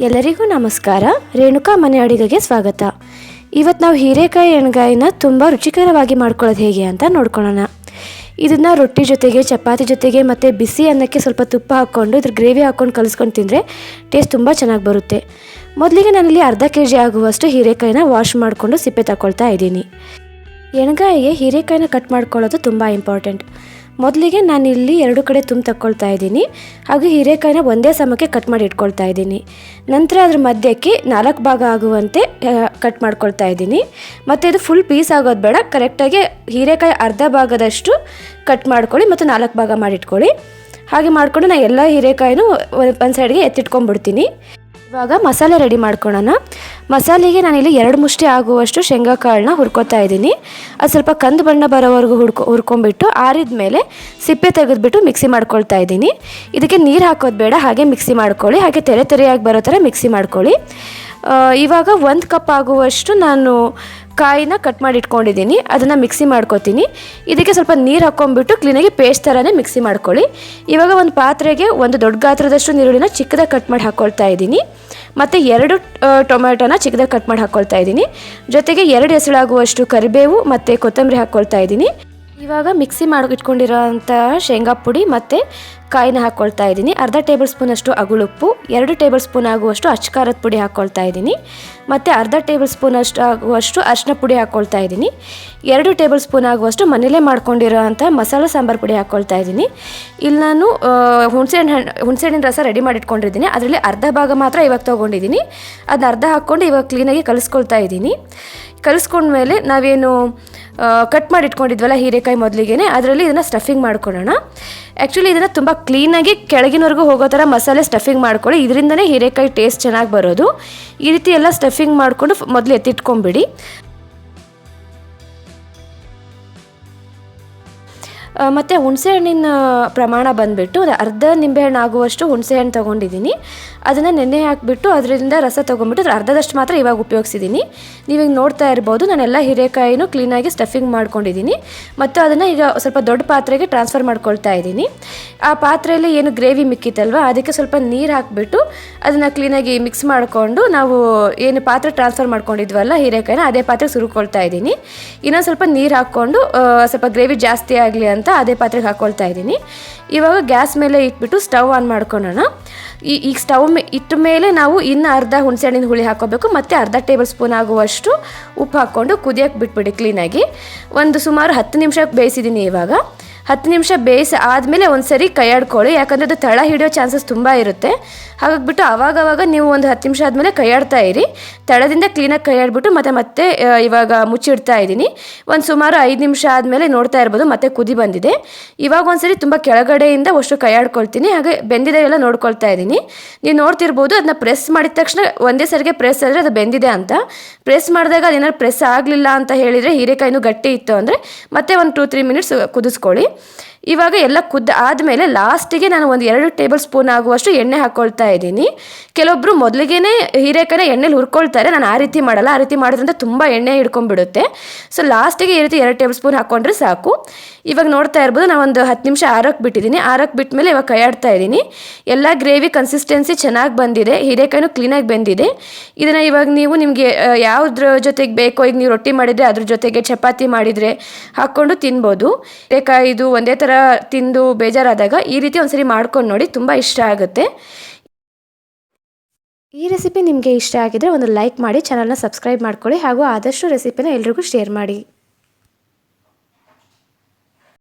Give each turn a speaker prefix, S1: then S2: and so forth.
S1: ಎಲ್ಲರಿಗೂ ನಮಸ್ಕಾರ. ರೇಣುಕಾ ಮನೆ ಅಡುಗೆಗೆ ಸ್ವಾಗತ. ಇವತ್ತು ನಾವು ಹೀರೆಕಾಯಿ ಎಣ್ಗಾಯಿನ ತುಂಬ ರುಚಿಕರವಾಗಿ ಮಾಡ್ಕೊಳ್ಳೋದು ಹೇಗೆ ಅಂತ ನೋಡ್ಕೊಳ್ಳೋಣ. ಇದನ್ನು ರೊಟ್ಟಿ ಜೊತೆಗೆ, ಚಪಾತಿ ಜೊತೆಗೆ ಮತ್ತು ಬಿಸಿ ಅನ್ನಕ್ಕೆ ಸ್ವಲ್ಪ ತುಪ್ಪ ಹಾಕ್ಕೊಂಡು ಇದ್ರ ಗ್ರೇವಿ ಹಾಕ್ಕೊಂಡು ಕಲಿಸ್ಕೊಂಡು ತಿಂದರೆ ಟೇಸ್ಟ್ ತುಂಬ ಚೆನ್ನಾಗಿ ಬರುತ್ತೆ. ಮೊದಲಿಗೆ ನಾನಿಲ್ಲಿ ಅರ್ಧ kg ಆಗುವಷ್ಟು ಹೀರೆಕಾಯಿನ ವಾಶ್ ಮಾಡಿಕೊಂಡು ಸಿಪ್ಪೆ ತಗೊಳ್ತಾ ಇದ್ದೀನಿ. ಎಣ್ಗಾಯಿಗೆ ಹೀರೆಕಾಯಿನ ಕಟ್ ಮಾಡ್ಕೊಳ್ಳೋದು ತುಂಬ ಇಂಪಾರ್ಟೆಂಟ್. ಮೊದಲಿಗೆ ನಾನಿಲ್ಲಿ 2 ಕಡೆ ತುಂಬ ತಗೊಳ್ತಾ ಇದ್ದೀನಿ. ಹಾಗೆ ಹೀರೆಕಾಯಿನ ಒಂದೇ ಸಮಕ್ಕೆ ಕಟ್ ಮಾಡಿ ಇಟ್ಕೊಳ್ತಾ ಇದ್ದೀನಿ. ನಂತರ ಅದ್ರ ಮಧ್ಯಕ್ಕೆ 4 ಭಾಗ ಆಗುವಂತೆ ಕಟ್ ಮಾಡ್ಕೊಳ್ತಾ ಇದ್ದೀನಿ. ಮತ್ತು ಇದು ಫುಲ್ ಪೀಸ್ ಆಗೋದು ಬೇಡ, ಕರೆಕ್ಟಾಗಿ ಹೀರೆಕಾಯಿ ಅರ್ಧ ಭಾಗದಷ್ಟು ಕಟ್ ಮಾಡ್ಕೊಳ್ಳಿ ಮತ್ತು 4 ಭಾಗ ಮಾಡಿಟ್ಕೊಳ್ಳಿ. ಹಾಗೆ ಮಾಡಿಕೊಂಡು ನಾನು ಎಲ್ಲ ಹೀರೆಕಾಯಿನೂ ಒಂದು ಸೈಡ್ಗೆ ಎತ್ತಿಟ್ಕೊಂಡ್ಬಿಡ್ತೀನಿ. ಇವಾಗ ಮಸಾಲೆ ರೆಡಿ ಮಾಡ್ಕೊಳ್ಳೋಣ. ಮಸಾಲೆಗೆ ನಾನಿಲ್ಲಿ 2 ಮುಷ್ಟಿ ಆಗುವಷ್ಟು ಶೇಂಗಾ ಕಾಳನ್ನ ಹುರ್ಕೋತಾ ಇದ್ದೀನಿ. ಅದು ಸ್ವಲ್ಪ ಕಂದು ಬಣ್ಣ ಬರೋವರೆಗೂ ಹುರ್ಕೊಂಡ್ಬಿಟ್ಟು ಆರಿದ ಮೇಲೆ ಸಿಪ್ಪೆ ತೆಗೆದುಬಿಟ್ಟು ಮಿಕ್ಸಿ ಮಾಡ್ಕೊಳ್ತಾ ಇದ್ದೀನಿ. ಇದಕ್ಕೆ ನೀರು ಹಾಕೋದು ಬೇಡ, ಹಾಗೆ ಮಿಕ್ಸಿ ಮಾಡ್ಕೊಳ್ಳಿ. ಹಾಗೆ ತೆರೆಯಾಗಿ ಬರೋ ಥರ ಮಿಕ್ಸಿ ಮಾಡ್ಕೊಳ್ಳಿ. ಇವಾಗ 1 ಕಪ್ ಆಗುವಷ್ಟು ನಾನು ಕಾಯಿನ ಕಟ್ ಮಾಡಿ ಇಟ್ಕೊಂಡಿದ್ದೀನಿ, ಅದನ್ನು ಮಿಕ್ಸಿ ಮಾಡ್ಕೊತೀನಿ. ಇದಕ್ಕೆ ಸ್ವಲ್ಪ ನೀರು ಹಾಕ್ಕೊಂಡ್ಬಿಟ್ಟು ಕ್ಲೀನಾಗಿ ಪೇಸ್ಟ್ ಥರನೇ ಮಿಕ್ಸಿ ಮಾಡ್ಕೊಳ್ಳಿ. ಇವಾಗ ಒಂದು ಪಾತ್ರೆಗೆ ಒಂದು ದೊಡ್ಡ ಗಾತ್ರದಷ್ಟು ನೀರುಳ್ಳಿನ ಚಿಕ್ಕದಾಗಿ ಕಟ್ ಮಾಡಿ ಹಾಕ್ಕೊಳ್ತಾ ಇದ್ದೀನಿ. ಮತ್ತು 2 ಟೊಮೆಟೊನ ಚಿಕ್ಕದಾಗಿ ಕಟ್ ಮಾಡಿ ಹಾಕ್ಕೊಳ್ತಾ ಇದ್ದೀನಿ. ಜೊತೆಗೆ 2 ಎಸಳಾಗುವಷ್ಟು ಕರಿಬೇವು ಮತ್ತು ಕೊತ್ತಂಬರಿ ಹಾಕ್ಕೊಳ್ತಾ ಇದ್ದೀನಿ. ಇವಾಗ ಮಿಕ್ಸಿ ಮಾಡಿ ಇಟ್ಕೊಂಡಿರೋಂಥ ಶೇಂಗಾ ಪುಡಿ ಮತ್ತು ಕಾಯಿನ ಹಾಕ್ಕೊಳ್ತಾ ಇದ್ದೀನಿ. ಅರ್ಧ ಟೇಬಲ್ ಸ್ಪೂನ್ ಅಷ್ಟು ಅಗುಳುಪ್ಪು, 2 ಟೇಬಲ್ ಸ್ಪೂನ್ ಆಗುವಷ್ಟು ಅಚ್ಕಾರದ ಪುಡಿ ಹಾಕ್ಕೊಳ್ತಾ ಇದ್ದೀನಿ. ಮತ್ತು ಅರ್ಧ ಟೇಬಲ್ ಸ್ಪೂನ್ ಆಗುವಷ್ಟು ಅರಿಶಿನ ಪುಡಿ ಹಾಕ್ಕೊಳ್ತಾ ಇದ್ದೀನಿ. 2 ಟೇಬಲ್ ಸ್ಪೂನ್ ಆಗುವಷ್ಟು ಮನೇಲೇ ಮಾಡ್ಕೊಂಡಿರೋಂಥ ಮಸಾಲೆ ಸಾಂಬಾರು ಪುಡಿ ಹಾಕ್ಕೊಳ್ತಾ ಇದ್ದೀನಿ. ಇಲ್ಲಿ ನಾನು ಹುಣಸೆಹಣ್ಣಿನ ರಸ ರೆಡಿ ಮಾಡಿಟ್ಕೊಂಡಿದ್ದೀನಿ. ಅದರಲ್ಲಿ ಅರ್ಧ ಭಾಗ ಮಾತ್ರ ಇವಾಗ ತೊಗೊಂಡಿದ್ದೀನಿ. ಅದನ್ನ ಅರ್ಧ ಹಾಕ್ಕೊಂಡು ಇವಾಗ ಕ್ಲೀನಾಗಿ ಕಲಿಸ್ಕೊಳ್ತಾ ಇದ್ದೀನಿ. ಕಲಿಸ್ಕೊಂಡ್ಮೇಲೆ ನಾವೇನು ಕಟ್ ಮಾಡಿ ಇಟ್ಕೊಂಡಿದ್ವಲ್ಲ ಹೀರೆಕಾಯಿ ಮೊದಲಿಗೆ, ಅದರಲ್ಲಿ ಇದನ್ನು ಸ್ಟಫಿಂಗ್ ಮಾಡ್ಕೊಳ್ಳೋಣ. ಆ್ಯಕ್ಚುಲಿ ಇದನ್ನು ತುಂಬ ಕ್ಲೀನಾಗಿ ಕೆಳಗಿನವರೆಗೂ ಹೋಗೋ ಥರ ಮಸಾಲೆ ಸ್ಟಫಿಂಗ್ ಮಾಡ್ಕೊಳ್ಳಿ. ಇದರಿಂದನೇ ಹೀರೆಕಾಯಿ ಟೇಸ್ಟ್ ಚೆನ್ನಾಗಿ ಬರೋದು. ಈ ರೀತಿ ಎಲ್ಲ ಸ್ಟಫಿಂಗ್ ಮಾಡಿಕೊಂಡು ಮೊದಲು ಎತ್ತಿಟ್ಕೊಂಬಿಡಿ. ಮತ್ತು ಹುಣಸೆಹಣ್ಣಿನ ಪ್ರಮಾಣ ಬಂದುಬಿಟ್ಟು ಅರ್ಧ ನಿಂಬೆಹಣ್ಣು ಆಗುವಷ್ಟು ಹುಣಸೆಹಣ್ಣು ತೊಗೊಂಡಿದ್ದೀನಿ. ಅದನ್ನು ನೆನೆ ಹಾಕಿಬಿಟ್ಟು ಅದರಿಂದ ರಸ ತೊಗೊಂಡ್ಬಿಟ್ಟು ಅದ್ರ ಅರ್ಧದಷ್ಟು ಮಾತ್ರ ಇವಾಗ ಉಪಯೋಗಿಸಿದ್ದೀನಿ. ನೀವೀಗ ನೋಡ್ತಾ ಇರ್ಬೋದು, ನಾನೆಲ್ಲ ಹೀರೆಕಾಯಿನೂ ಕ್ಲೀನಾಗಿ ಸ್ಟಫಿಂಗ್ ಮಾಡ್ಕೊಂಡಿದ್ದೀನಿ. ಮತ್ತು ಅದನ್ನು ಈಗ ಸ್ವಲ್ಪ ದೊಡ್ಡ ಪಾತ್ರೆಗೆ ಟ್ರಾನ್ಸ್ಫರ್ ಮಾಡ್ಕೊಳ್ತಾ ಇದ್ದೀನಿ. ಆ ಪಾತ್ರೆಯಲ್ಲಿ ಏನು ಗ್ರೇವಿ ಮಿಕ್ಕಿತ್ತಲ್ವ, ಅದಕ್ಕೆ ಸ್ವಲ್ಪ ನೀರು ಹಾಕಿಬಿಟ್ಟು ಅದನ್ನು ಕ್ಲೀನಾಗಿ ಮಿಕ್ಸ್ ಮಾಡಿಕೊಂಡು ನಾವು ಏನು ಪಾತ್ರೆ ಟ್ರಾನ್ಸ್ಫರ್ ಮಾಡ್ಕೊಂಡಿದ್ವಲ್ಲ ಹೀರೆಕಾಯಿನ, ಅದೇ ಪಾತ್ರೆಗೆ ಸುರುಕೊಳ್ತಾ ಇದ್ದೀನಿ. ಇನ್ನೊಂದು ಸ್ವಲ್ಪ ನೀರು ಹಾಕ್ಕೊಂಡು ಸ್ವಲ್ಪ ಗ್ರೇವಿ ಜಾಸ್ತಿ ಆಗಲಿ ಅಂತ ಅದೇ ಪಾತ್ರೆಗೆ ಹಾಕ್ಕೊಳ್ತಾ ಇದ್ದೀನಿ. ಇವಾಗ ಗ್ಯಾಸ್ ಮೇಲೆ ಇಟ್ಬಿಟ್ಟು ಸ್ಟವ್ ಆನ್ ಮಾಡ್ಕೊಳ್ಳೋಣ. ಈಗ ಸ್ಟವ್ ಇಟ್ಟ ಮೇಲೆ ನಾವು ಇನ್ನು ಅರ್ಧ ಹುಣಸೆಹಣ್ಣಿನ ಹುಳಿ ಹಾಕ್ಕೋಬೇಕು. ಮತ್ತು ಅರ್ಧ ಟೇಬಲ್ ಸ್ಪೂನ್ ಆಗುವಷ್ಟು ಉಪ್ಪು ಹಾಕ್ಕೊಂಡು ಕುದಿಯೋಕ್ಕೆ ಬಿಟ್ಬಿಡಿ ಕ್ಲೀನಾಗಿ. ಒಂದು ಸುಮಾರು 10 ನಿಮಿಷ ಬೇಯಿಸಿದ್ದೀನಿ. ಇವಾಗ 10 ನಿಮಿಷ ಬೇಯಿಸಿ ಆದಮೇಲೆ ಒಂದು ಸರಿ ಕೈ ಆಡ್ಕೊಳ್ಳಿ, ಯಾಕಂದರೆ ಅದು ತಳ ಹಿಡಿಯೋ ಚಾನ್ಸಸ್ ತುಂಬ ಇರುತ್ತೆ. ಹಾಗಾಗಿಬಿಟ್ಟು ಆವಾಗವಾಗ ನೀವು ಒಂದು 10 ನಿಮಿಷ ಆದಮೇಲೆ ಕೈ ಆಡ್ತಾ ಇರಿ. ತಳದಿಂದ ಕ್ಲೀನಾಗಿ ಕೈ ಆಡ್ಬಿಟ್ಟು ಮತ್ತೆ ಇವಾಗ ಮುಚ್ಚಿಡ್ತಾ ಇದ್ದೀನಿ. ಒಂದು ಸುಮಾರು 5 ನಿಮಿಷ ಆದಮೇಲೆ ನೋಡ್ತಾ ಇರ್ಬೋದು ಮತ್ತೆ ಕುದಿ ಬಂದಿದೆ. ಇವಾಗ ಒಂದು ಸರಿ ತುಂಬ ಕೆಳಗಡೆಯಿಂದ ಅಷ್ಟು ಕೈ ಆಡ್ಕೊಳ್ತೀನಿ. ಹಾಗೆ ಬೆಂದಿದೆ ಎಲ್ಲ ನೋಡ್ಕೊಳ್ತಾ ಇದ್ದೀನಿ. ನೀವು ನೋಡ್ತಿರ್ಬೋದು, ಅದನ್ನ ಪ್ರೆಸ್ ಮಾಡಿದ ತಕ್ಷಣ ಒಂದೇ ಸರಿಗೆ ಪ್ರೆಸ್ ಆದರೆ ಅದು ಬೆಂದಿದೆ ಅಂತ. ಪ್ರೆಸ್ ಮಾಡಿದಾಗ ಅದೇನಾದ್ರು ಪ್ರೆಸ್ ಆಗಲಿಲ್ಲ ಅಂತ ಹೇಳಿದರೆ ಹೀರೆಕಾಯಿನೂ ಗಟ್ಟಿ ಇತ್ತು ಅಂದರೆ ಮತ್ತೆ ಒಂದು 2-3 ಮಿನಿಟ್ಸ್ ಕುದಿಸ್ಕೊಳ್ಳಿ. ಇವಾಗ ಎಲ್ಲ ಆದಮೇಲೆ ಲಾಸ್ಟಿಗೆ ನಾನು ಒಂದು 2 ಟೇಬಲ್ ಸ್ಪೂನ್ ಆಗುವಷ್ಟು ಎಣ್ಣೆ ಹಾಕ್ಕೊಳ್ತಾ ಇದ್ದೀನಿ. ಕೆಲವೊಬ್ಬರು ಮೊದಲಿಗೆ ಹೀರೆಕಾಯಿನ ಎಣ್ಣೆಲಿ ಹುರ್ಕೊಳ್ತಾರೆ. ನಾನು ಆ ರೀತಿ ಮಾಡಲ್ಲ. ಆ ರೀತಿ ಮಾಡೋದ್ರಿಂದ ತುಂಬ ಎಣ್ಣೆ ಹಿಡ್ಕೊಂಡ್ಬಿಡುತ್ತೆ. ಸೊ ಲಾಸ್ಟಿಗೆ ಈ ರೀತಿ 2 ಟೇಬಲ್ ಸ್ಪೂನ್ ಹಾಕ್ಕೊಂಡ್ರೆ ಸಾಕು. ಇವಾಗ ನೋಡ್ತಾ ಇರ್ಬೋದು, ನಾನು ಒಂದು 10 ನಿಮಿಷ ಆರಕ್ಕೆ ಬಿಟ್ಟಿದ್ದೀನಿ. ಆರಕ್ಕೆ ಬಿಟ್ಟ ಮೇಲೆ ಇವಾಗ ಕೈ ಆಡ್ತಾ ಇದ್ದೀನಿ. ಎಲ್ಲ ಗ್ರೇವಿ ಕನ್ಸಿಸ್ಟೆನ್ಸಿ ಚೆನ್ನಾಗಿ ಬಂದಿದೆ, ಹೀರೆಕಾಯಿನೂ ಕ್ಲೀನಾಗಿ ಬೆಂದಿದೆ. ಇದನ್ನು ಇವಾಗ ನೀವು ನಿಮಗೆ ಯಾವುದ್ರ ಜೊತೆಗೆ ಬೇಕೋ, ಈಗ ನೀವು ರೊಟ್ಟಿ ಮಾಡಿದರೆ ಅದ್ರ ಜೊತೆಗೆ ಚಪಾತಿ ಮಾಡಿದರೆ ಹಾಕ್ಕೊಂಡು ತಿನ್ಬೋದು. ಹೀರೆಕಾಯಿದು ಒಂದೇ ಥರ ತಿಂದು ಬೇಜಾರಾದಾಗ ಈ ರೀತಿ ಒಂದ್ಸರಿ ಮಾಡ್ಕೊಂಡು ನೋಡಿ, ತುಂಬ ಇಷ್ಟ ಆಗುತ್ತೆ. ಈ ರೆಸಿಪಿ ನಿಮಗೆ ಇಷ್ಟ ಆಗಿದ್ರೆ ಒಂದು ಲೈಕ್ ಮಾಡಿ, ಚಾನಲ್ನ ಸಬ್ಸ್ಕ್ರೈಬ್ ಮಾಡ್ಕೊಳ್ಳಿ. ಹಾಗೂ ಆದಷ್ಟು ರೆಸಿಪಿನ ಎಲ್ರಿಗೂ ಶೇರ್ ಮಾಡಿ.